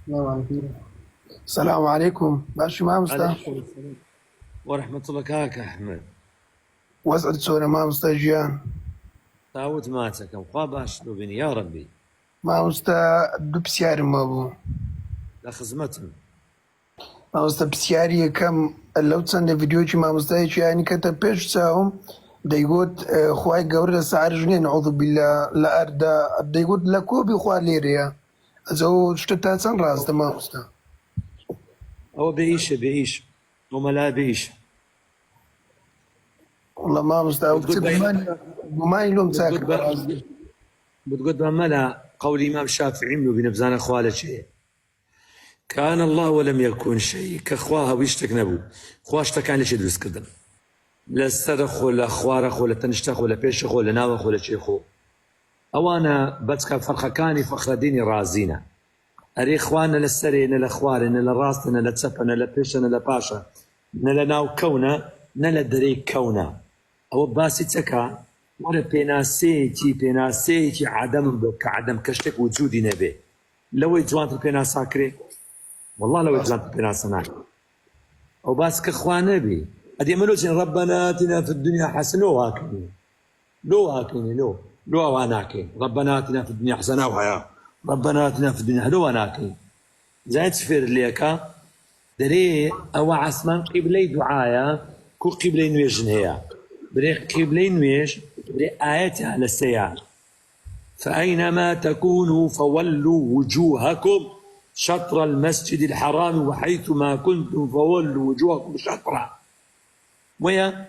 السلام عليكم. السلام عليكم. ماشي ما مستاهل. عليكم السلام ورحمة الله. كاك أحمد واسعد سوري ما مستجيان. تعود ماتك وخا باش بني يا ربي. ما مستا بسياري ما بو. لا خزمتهم. ما مستا بسياري كم لو تصنع فيديوشي ما مستاهيش يعني كتب بيش ساهم دا يقول خواي قوري سعر جنين نعوذ بالله لا أردا دا يقول لكوبي خواي ليريا أزو شتتا سن راس دا ما مستا هو بيعيش وما لا بيعيش. والله ما مستا وكتب ما يلوم ساكن بتقول ملا قول الإمام الشافعي إنه بنبزان أخواله شيء كان الله ولم يكن شيء كأخواها ويشتك نبو خواشتك كان ليش يدرس كذا لا استرخ ولا أخوارخ ولا تنشتخ ولا بيشخ ولا ناوخ ولا شيخو. أو أنا بتك فرخ كاني فخر ديني رازينا أري إخواننا للسري للأخوار للراس للتسفن للبيشن للباشا نلناو كونا نلدري كونا أو باسي تكا ولا بيناسيتي عدم بك عدم كشتك وجودي نبي لو يجوانت البيناسا كري والله لو يجوانت البيناسا ناك أو باسك إخوان نبي أدي ملوشين ربنا آتنا في الدنيا حسنة لو واناكي ربنا آتنا في الدنيا حسنة وحياة ربنا آتنا في الدنيا لو واناكي زايد سفير ليكا دري أو عسمان قبلي دعايا كو قبلي نويجن هي بري قبلي نويج بري آياتها على السيار فأينما تكونوا فولوا وجوهكم شطر المسجد الحرام وحيث ما كنتم فولوا وجوهكم شطرا ويا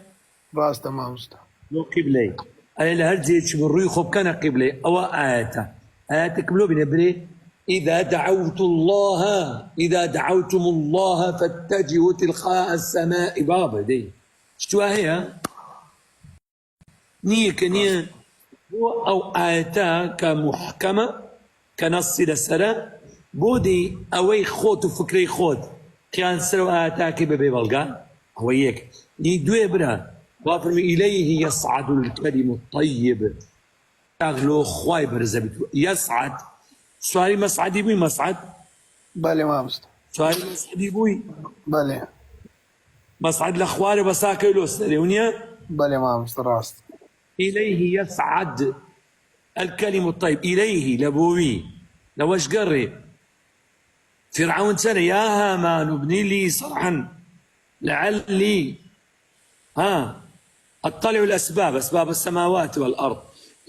راس دا ما مستا لو قبلي أي لهرجيتش من روي خب كان قبلي أو آياتك بلو بنبري إذا دعوتم الله فاتجهوا تلقاء السماء بابا دي شتوها هي نية أو آياتا كمحكمة كنص للسنة بودي أوي خوت وفكري خوت كان سلو آياتا كيف بيبالغا هو هيك يدوي برا وافرمي إليه يصعد الكلم الطيب أغلو خواي برزبت يصعد سؤالي مصعدي بوي مصعد بالي ما مستا سؤالي مصعدي بوي بالي مصعد الأخوار بساكي له سريونيا بالي ما مستا راس إليه يصعد الكلم الطيب إليه لبوي لوش قري فرعون سنة يا هامان ابني لي صرحا لعلي أطلع الأسباب أسباب السماوات والأرض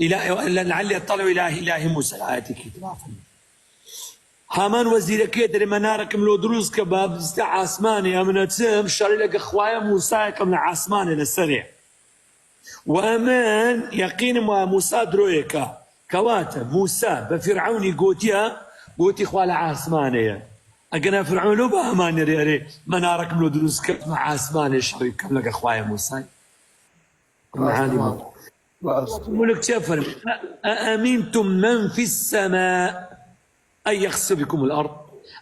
لعلي أطلع إلى إله موسى الآية كترافا هامان وزير كيدر منارك ملو دروز كباب استع عاسماني أمنا تسم شاري لك أخوايا موسى كم عاسماني للسريع وأمان يقين ما موسى درويكا كواتا موسى بفرعون قوتي خوالة عاسمانية أقنا فرعون لو بأمان يري منارك ملو دروز كم عاسماني شاري كم لك أخوايا موسى ملك شافر أأمنتم من في السماء أن يخسف بكم الأرض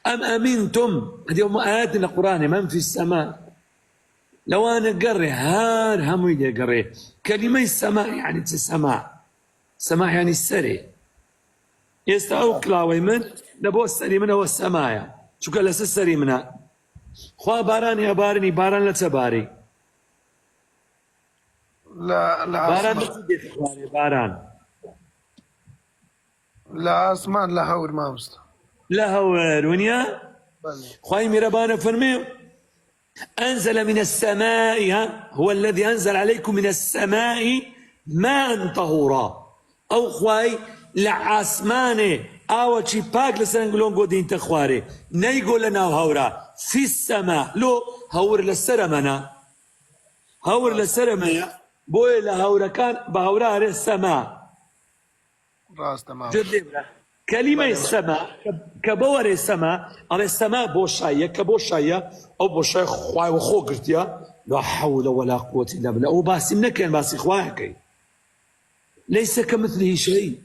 أم أمنتم هذه آيات القرآن من في السماء لو أنا قري هار هم يدي قري كلمة السماء يعني السماء سماء يعني السري يستعو كلاوي من لبو السري منه هو السماء شو قال لس السري منها خوا باران يا بارني باران لا تباري لا باران لا أسمان لا هور ما مستا لا هور ونيا خواي ميربانا فرمي أنزل من السماء هو الذي أنزل عليكم من السماء ماء طهورا أو خواي لعاسماني أو شي باك لسنقولون قودين تخواري نيقول لنا هورا في السماء لو هور للسرمنا هور للسرمنا بوي لهورا كان بهورا السماء راس تمام كلمة السماء كبور السماء على السماء بوشاية كبوشاية أو بوشاية خواي وخو قرتيا لا حول ولا قوة إلا بالله وباسي من كان باسي خواهكي ليس كمثله شيء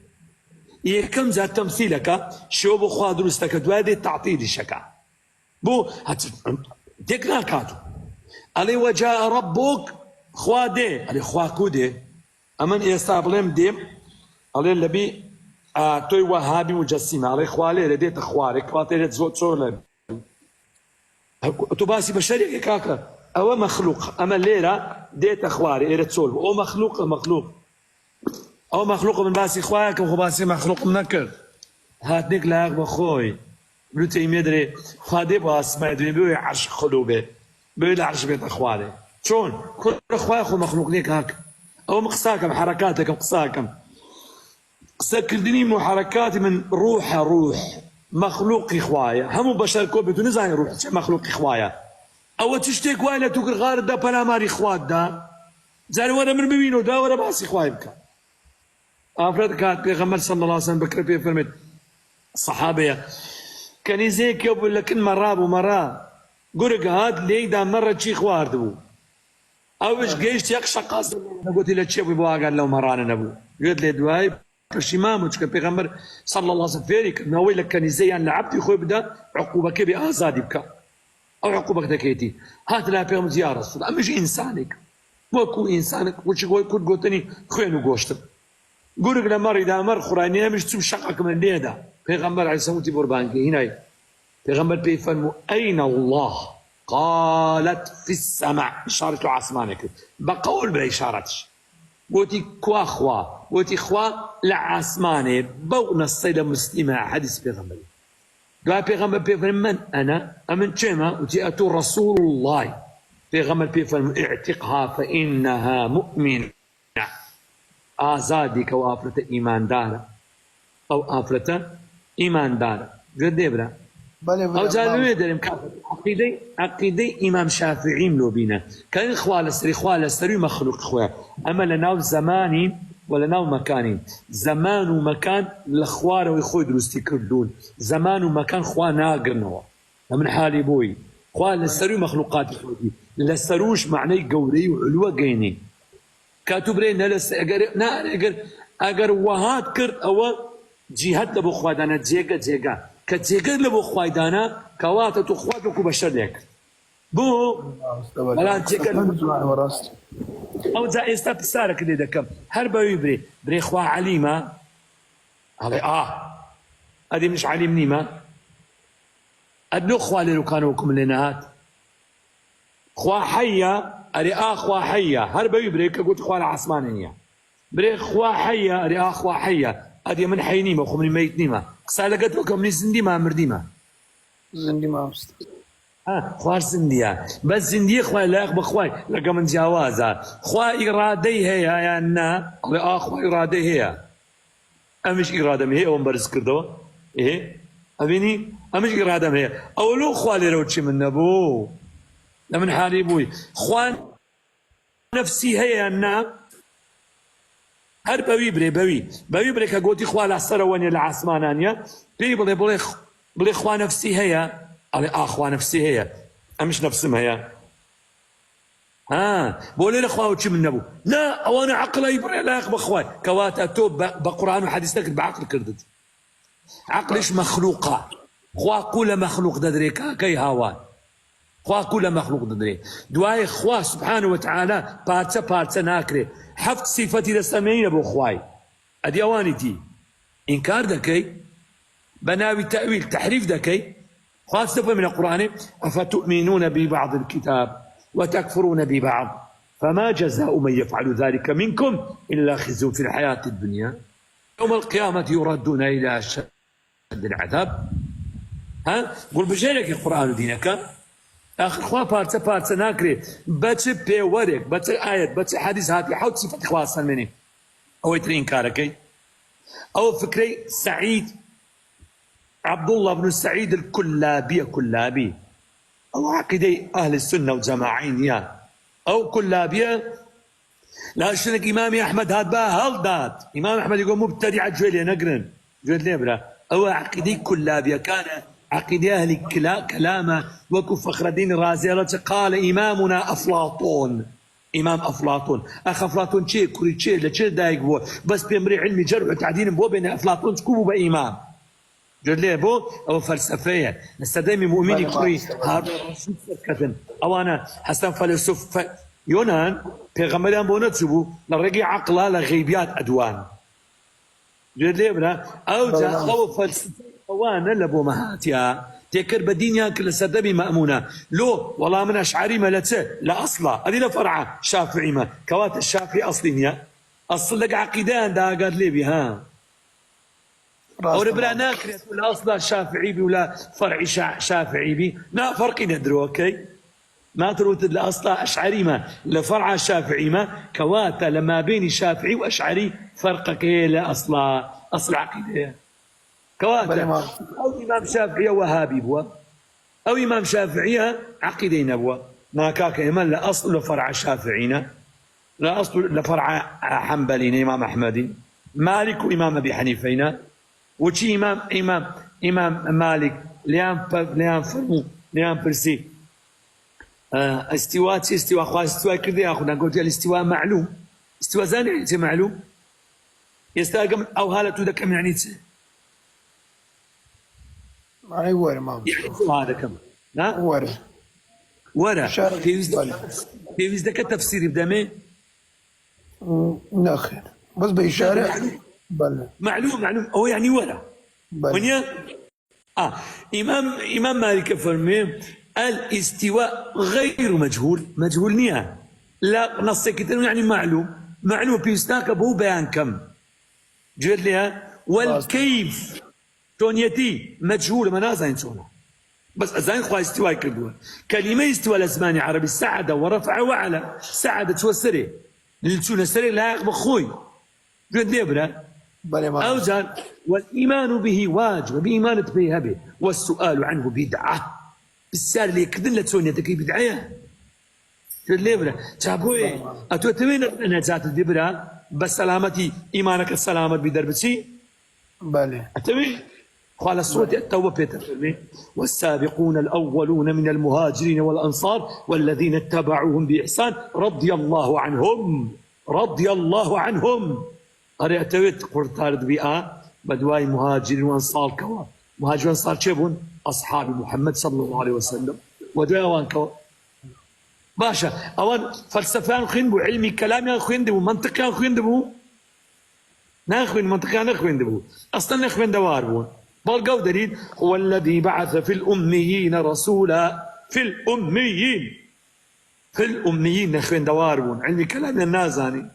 كم ذات تمثيلك شو بخوا دروستك دوادي تعطيلي شكا بو ديكنا كاتو علي وجاء ربك خوا دي علي خوا كودي أمن يستابلم ديم علي اللبي توی وهابی مجسمه علي خوالي لديت اخوارك خواتي زوت صور تو باسي بشري كاكا او مخلوق اما الليله ديت اخواري ايرت صور او مخلوق او مخلوق من باسي اخوارك او باسي مخلوق منكر هاتنيك لاغ بخوي ابن تيميه دري خادي باس ما يدري بيو عرش قلوبه بيو عرش بيت اخواري شلون كل اخويا اخو مخلوق ليك هاك او مقصاكم حركاتك مقصاكم سكردني من حركاتي من روح مخلوق اخوايا هم بشر كو بدون زين روح مخلوق اخوايا او تشتيك ولا توكر غار دا بلا ماري اخوات دا زين وانا من بينو دا ولا باس اخوايا بك افراد كات بيغمر صلى الله عليه وسلم بكر بي فرمت الصحابه كان يزيك يقول لك مراب ومرا قرق هاد لي دا مره شي خواردبو اوش جيش يقشق قاصد قلت له تشوي بو قال له مرانا نبو قلت له دواي شمامك كبيغمبر صلى الله عليه وسلم فيريك ناوي لك كان يزين لعبتي خوي بدا عقوبك بآزادي بك او عقوبك دكيتي هات لا بيغمبر يا رسول الله مش انسانك وكو انسانك وش كنت قلتني خوين وقوشتم قولك لمر اذا مر خرانيه مش تسوي شقك من ليدا بيغمبر عليه الصلاه والسلام بربانكي هنا بيغمبر بيفهم اين الله قالت في السماء اشاره عثمانك بقول بلا اشارتش قوتي كوا خوا قوتي خوا لعاسماني بو نصيد مسلمة حديث بيغمبر قال بيغمبر بيغمبر من أنا أمن كما قوتي أتو رسول الله بيغمبر بيغمبر اعتقها فإنها مؤمنة آزادي كوافرة إيمان دارة أو آفرة إيمان دارة قد يبرا او جانوي درم عقيدة امام شافعي ملو بينا كان خوال السري مخلوق خويا اما لناو زماني ولا ناو مكاني زمان ومكان الاخوار ويخوي دروستي كردون زمان ومكان خوا ناقرنوا من حالي بوي خوال السري مخلوقات خوي لسروش معني قوري وعلوه قيني كاتبرين اگر وهات كرد او جهاد لبو خوادانا جيغا كتيجر لبو خوايدانا كواتا تخواتك وبشر لك بو ولا تيجر او زي استاب سارك اللي دكم هربا يبري بري خوا عليمه هذا هذه مش عليم نيمه ادنو خوالي لو كانوا كم لنات خوا حيه اري خوا حيه هربا يبري قلت خوا العصمانيه بري خوا حيه اري خوا حيه هذه من حي نيمه خو من ميت نيمه قصالك لكم من زندي ما مرديمه زندي ما مست خوار زندية بس زندية خوي لا يخبى خوي لقى من جوازها خوي إرادي هي يا نا خوي إرادي هي أمش إرادة هي أم برز كردوا إيه أبيني أمش إرادة هي أولو خوالي روتشي من نبو لمن حالي بوي خوان نفسي هي يا نا هر بوي بري كقولتي خوال السر واني العسمانانية بلي خوان نفسي هي على اخوان نفسي هي امش نفسهم هي بقول لي اخوان وشي من نبو لا وانا عقلي يبرع لا يخبى اخوان كواتا توب بقران وحديث لك بعقل كردت عقلش مخلوقه خوا كل مخلوق ددريكا كي هاوان خوا كل مخلوق ددري دواي خوا سبحانه وتعالى بارتسا ناكري حفظ صفتي للسمعين ابو خواي ادي اوانيتي انكار دكي بناوي تاويل تحريف دكي خاصة من القرآن أفتؤمنون ببعض الكتاب وتكفرون ببعض فما جزاء من يفعل ذلك منكم إلا خزي في الحياة الدنيا يوم القيامة يردون إلى أشد العذاب قل بجيلك القرآن دينك آخر خوا بارتسا ناكري باتش بيورك باتش آيات باتش حديث هاتي حوت صفة خواصا مني أو يترين كاركي أو فكري سعيد عبد الله بن سعيد كلابي أو عقيدة أهل السنة والجماعين يا أو كلابية لا شنك إمام أحمد هاد بقى هل دات إمام أحمد يقول مبتدع جويلي نقرن جويل ليبرا أو عقيدة كلابية كان عقيدة أهل كلامه وكو فخر الدين الرازي قال إمامنا أفلاطون إمام أفلاطون أفلاطون شيء كوري شيء لشيء دايق بس بيمري علمي جرح وتعدين بو بين أفلاطون تكوبوا بإمام جد ليه بو أو فلسفية نستدامي مؤمني كوري هذا رشيد سركتن أو أنا حسن فلسف يونان بيغمريان بو نتسبو لرقي عقلا لغيبيات أدوان جد ليه برا او جا او فلسفه وانا لبو مهاتيا تكر بدينيا كل سردبي مامونه لو والله من اشعري ملته لا اصلا هذه لا فرعه شافعي ما كوات الشافعي اصليا اصل لك عقيده دا قال لي بها او ربنا ناكرت ولا اصلا شافعي بي ولا فرعي شافعي بي لا فرق ندرو اوكي ما تروت لاصلا اشعري ما لفرع شافعي ما كواتا لما بين شافعي واشعري فرقك لا اصلا اصل عقيده كواتا او امام شافعي وهابي بوا او امام شافعي عقيده نبوا ما كاك ايمان لا اصل لفرع شافعينا لا اصل لفرع حنبلينا امام احمد مالك وامام ابي حنيفينا وشي امام مالك ليان فرمو ليان برسي استواء خاص استواء كذا ياخذ قلت الاستواء معلوم استواء زاني يعني معلوم يستاقم او هالته ذاك يعني معي ورا ما هذا كم ها ورا في ذاك التفسير يبدا من ناخر بس بإشارة بلى معلوم هو يعني ورا ونيا امام مالك فرمي الاستواء غير مجهول نيا لا نص كتير يعني معلوم بيستاك ابو بيان كم جد لها والكيف تونيتي مجهول ما نازين شونه بس ازاين خوا استواء كردوه كلمه استواء الاسماني عربي سعد ورفع وعلى سعد توسري للتونه سري لا بخوي جد ليه برا اوزان والايمان به واجب بايمان به والسؤال عنه بدعه بالسار اللي كذل تسونيتك بدعيه جد ليه برا تابوي اتوتمين انا ذات الدبره بس سلامتي ايمانك السلامه بدربتي بله اتوي قال سورة التوبة بيتر والسابقون الأولون من المهاجرين والأنصار والذين اتبعوهم بإحسان رضي الله عنهم أريتويت قرطارد بيئة بدواي مهاجرين وأنصار كوا مهاجرين وأنصار شبون أصحاب محمد صلى الله عليه وسلم ودواي وان كوا باشا أوان فلسفان خندبو علمي كلامي خندبو منطقي خندبو ناخوين منطقي ناخوين أصلا ناخوين دواربون بلقوا دليل هو الذي بعث في الأميين رسولا في الأميين نخوين دواربون عندي كلام النازاني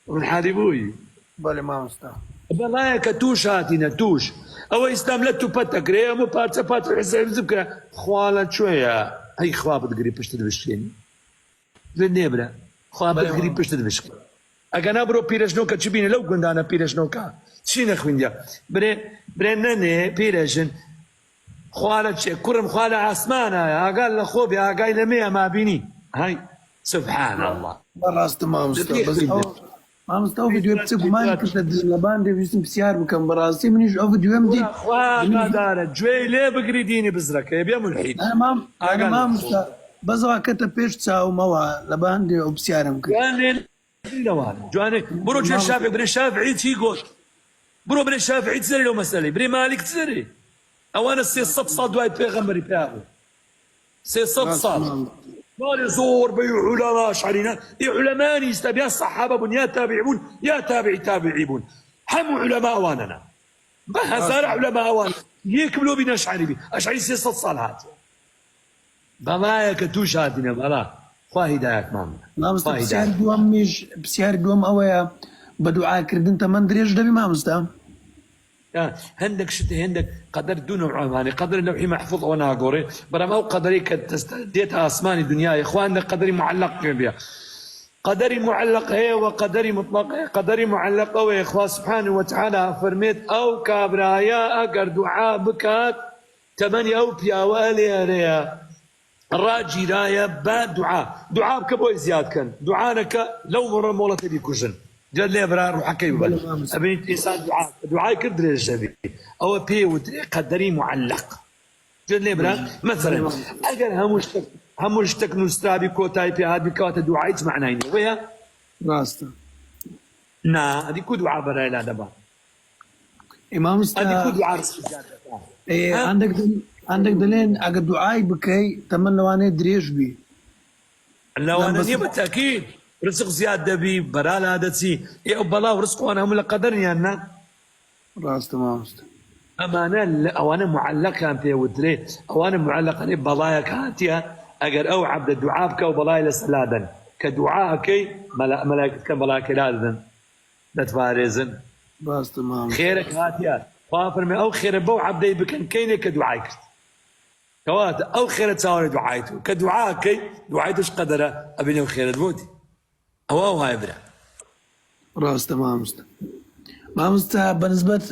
من حاربوي بله ما مستوى بلايك توش هاتينا توش أو إسلام لا تبتك ريا مو بات حسين ذكر خوالا شوية هي خواب تقريب باش تدبشكين للنبرة خواب تقريب باش تدبشكين أجانا برو بيرجنوكا تشبيني لو كنت أنا بيرجنوكا شين خوينديا بري نني بيرجن خوالت شي كرم خوالة عسمانا قال لخوبي قايل لمية ما بيني هاي سبحان الله براست ما مستوى بس ما مستوى فيديو بتسيب ما كنت لبان دي بيسم بسيار وكان براسي من يجي فيديو يمدي وانا دارت جوي ليه بقري ديني بزرك يا ملحد انا ما مستوى بس كتب بيش تساو موا لبان دي وبسيار ممكن جواني برو جي الشافعي بري الشافعي تي يقول برو بري الشافعي تزري لو مسألة بري مالك تزري او انا سي صد صاد وايد بيغمري بياغو سي صد صاد مالي زور بي علماء اشعرينا علماء يستبيا الصحابه بن يا تابعون يا تابعون حمو علماء واننا بهزار علماء وان يكملوا بنا اشعري سي صد صالحات بلايك توش هاتنا بلا خوا هدايات مامنا بسيار دوام مش بسيار دوام اويا بدعاء كردن تمن دريج دبي ما مستوى هندك شتي هندك قدر دون يعني قدر اللوحي محفوظ وانا قوري برا ما هو قدري ديتها اسماني دنيا يا اخوان قدري معلق بها قدري معلق هي وقدري مطلق هي قدري معلق هو يا اخوان سبحانه وتعالى فرميت او كابرايا اقر دعاء بكات تمني او بيا والي ريا الراجي رايا بعد دعاء بكبوي زياد كان دعانك لو مر مولتي بكوشن جد لي برا روح حكي ببال ابي انسان دعاء كدر الجبي او بي ودري قدري معلق جد لي برا مثلا اگر همشتك نسترابي كوتاي في هذه كوتا دعاء معناين ويا راستا نا هذه كو دعاء برا لا دبا امام هذه كو دعاء ايه عندك دلين اگر دعاء بكي تمن لواني دريش بي لواني بالتاكيد رزق زياد دبي برا لا دتي يا بلا ورزق وانا هم لقدر يانا ڕاستە مامۆستا. ئەوانە معلقیان پێوترێ، ئەوانە معلقانێ بەڵایەکاتیە ئەگەر ئەو عەبدە دوعا بکە و بەڵای لەسەر لادەن کە دوعاکەی مەلائکەتەکان بەڵای لادەن دەتوارێزن. ڕاستە مامۆستا. خێرێک هاتیە خوا فەرمێ ئەو خێرە بەو عەبدەی بکەن کەینێ کە دوعای کرد. کەواتە ئەو خێرە چاوەڕێی دوعای تو کە دوعاکەی دوعای توش قەدەرە ئەبینێ و خێرت بۆتی. ئەوە وایە برا. ڕاستە مامۆستا. مامۆستا بەنسبەت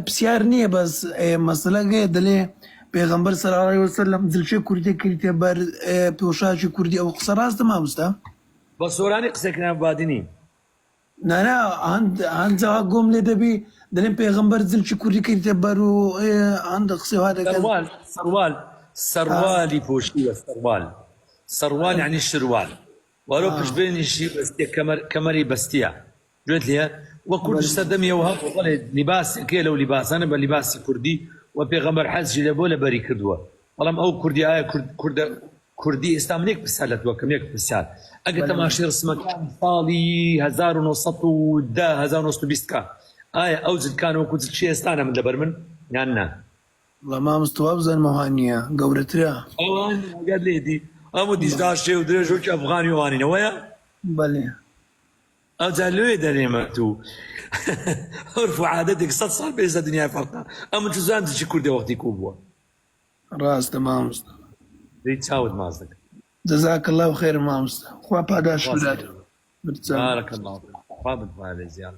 پرسیار نییە بەس مەسەلەکەیە دەڵێ پێغەمبەر سەڵڵاهو عەلەیهی وسەلەم دڵشەی کوردی کردیتە بەر پۆشاکی کوردی، ئەو قسە ڕاستە مامۆستا؟ بە سۆرانی قسێکیان بادی نین. نانا هەندجا گۆم لێ دەبی دەڵێن پێغەمبەر دڵشی کوردی کردیتە بەر و هەندە قسەی وا دەکەن. سەروالی پۆشیوە سەروال یعنی شروال وەرۆ پشتبێنیشی بەستیە کەمەری بەستیە گوێت لێە وە کوردش سەردەمیەوە هەبوو بەڵێ لیباسێکێ لەو لیباسانە بە لیباسی کوردی و پێغەمبەر حەزی لە بۆ لەبەری کردووە. بەڵام ئەو کوردی ئایا کوردی ئێستا منێک پرسیار لە تووە کەمێک پرسیار ئەگەر تەماشای ڕسمەکانی ساڵی 1920 کە ئایا ئەو جلکان وەکو جلچی ئێستانە من لەبەر من یان نا؟ وڵا مامۆستا وا بزانمەوە نییە گەورەترە. ئەوان ئەگەر لێدی ئەمە دیژداشێ و درێژ وەکی ئەفغانی وانینەوەیە بەڵێ ئەوجا لێ دەرێمە تو عرف و عادەتێک 100 ساڵ پێش لە دنیای فەرقا ئەمە تو زان چی کوردی وەختی کوو بووە. ڕاستە مامۆستا. دەی چاوت ماز دەکەن. جەزاک الله خێر مامۆستا. خوا پاداش بدات. بارەکە الله خوا بتوانێ زیاد